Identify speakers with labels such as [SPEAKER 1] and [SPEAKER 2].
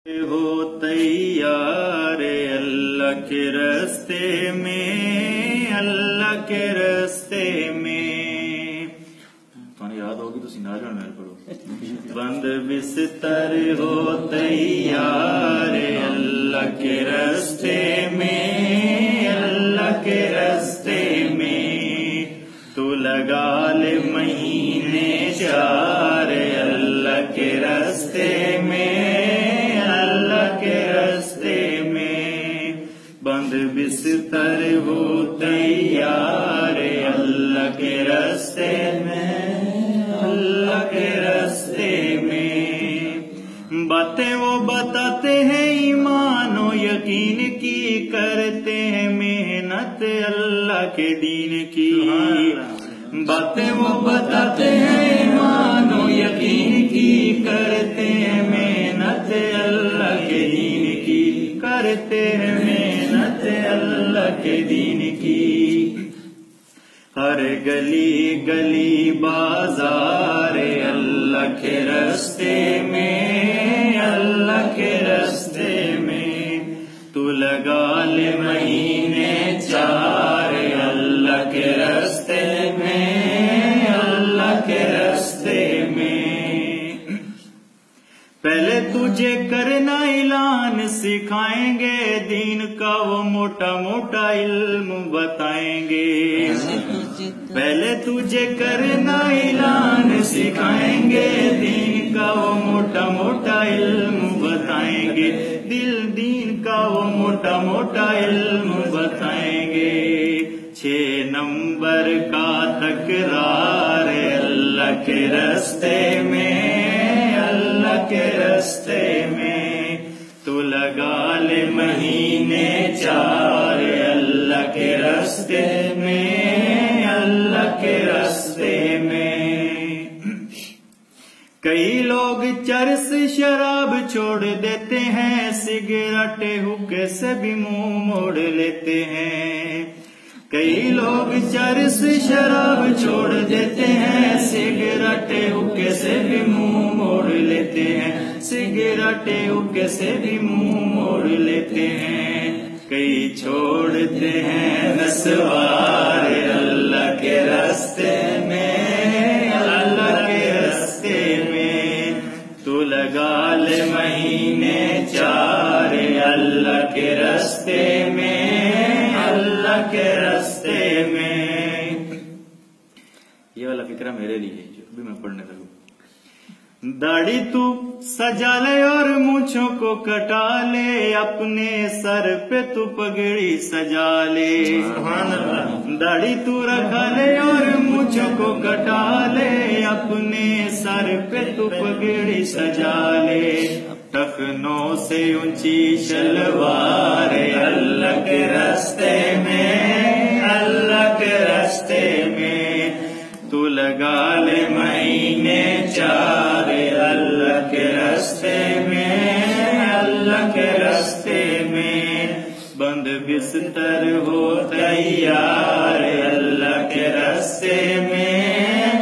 [SPEAKER 1] ہو تیار اللہ کے راستے میں، اللہ کے راستے میں. تو یاد ہوگی تو سنار میں پڑھو. بند بستر ہو تیار اللہ کے راستے میں، اللہ کے راستے میں. تو لگا لے مہینے چار اللہ کے راستے میں، اللہ کے راستے میں. بند بستر ہو تیار اللہ کے راستے میں، اللہ کے راستے میں. باتیں وہ بتاتے ہیں ایمان و یقین کی، کرتے ہیں محنت اللہ کے دین کی. باتیں وہ بتاتے ہیں ایمان و یقین کی، کرتے ہیں محنت اللہ کے دین کی، کرتے ہیں محنت اللہ کے دین کی. ہر گلی گلی بازار اللہ کے راستے میں، اللہ کے راستے میں. تو لگا لے مہینے چار اللہ کے راستے میں، اللہ کے راستے میں. پہلے تجھے کرنا اعلان سکھائیں گے، دین کا وہ موٹا موٹا علم بتائیں گے. پہلے تجھے کرنا اعلان سکھائیں گے، دین کا وہ موٹا موٹا علم بتائیں گے. دین کا وہ موٹا موٹا علم بتائیں گے. 6 نمبر کا تکرار اللہ کے راستے میں، اللہ کے راستے میں. تو لگا لے مہینے چار اللہ کے راستے میں، اللہ کے راستے میں. کئی لوگ چرس شراب چھوڑ دیتے ہیں، سگریٹ حقے سے بھی منہ موڑ لیتے ہیں. کئی لوگ چرس شراب چھوڑ دیتے ہیں، سگریٹ حقے سے بھی منہ موڑ لیتے ہیں، سگریٹ حقے سے بھی منہ موڑ لیتے ہیں. کئی چھوڑتے ہیں نسوار اللہ کے راستے میں، اللہ کے راستے میں. تو لگا لے مہینے چار اللہ کے راستے میں، اللہ کے راستے میں. یہ والا فکرہ میرے لیے جو بھی میں پڑھنے لگوں. داڑھی تو سجا لے اور مونچھوں کو کٹا لے، اپنے سر پہ تو پگڑی سجا لے. داڑھی تو رکھا لے اور مونچھوں کو کٹا لے، اپنے سر پہ تو پگڑی سجا لے. ٹخنوں سے اونچی شلوار اللہ کے راستے میں، اللہ کے راستے میں. تو لگا لے مہینے چار اللہ کے راستے میں، اللہ کے راستے میں. بند بستر ہو تیار اللہ کے راستے میں،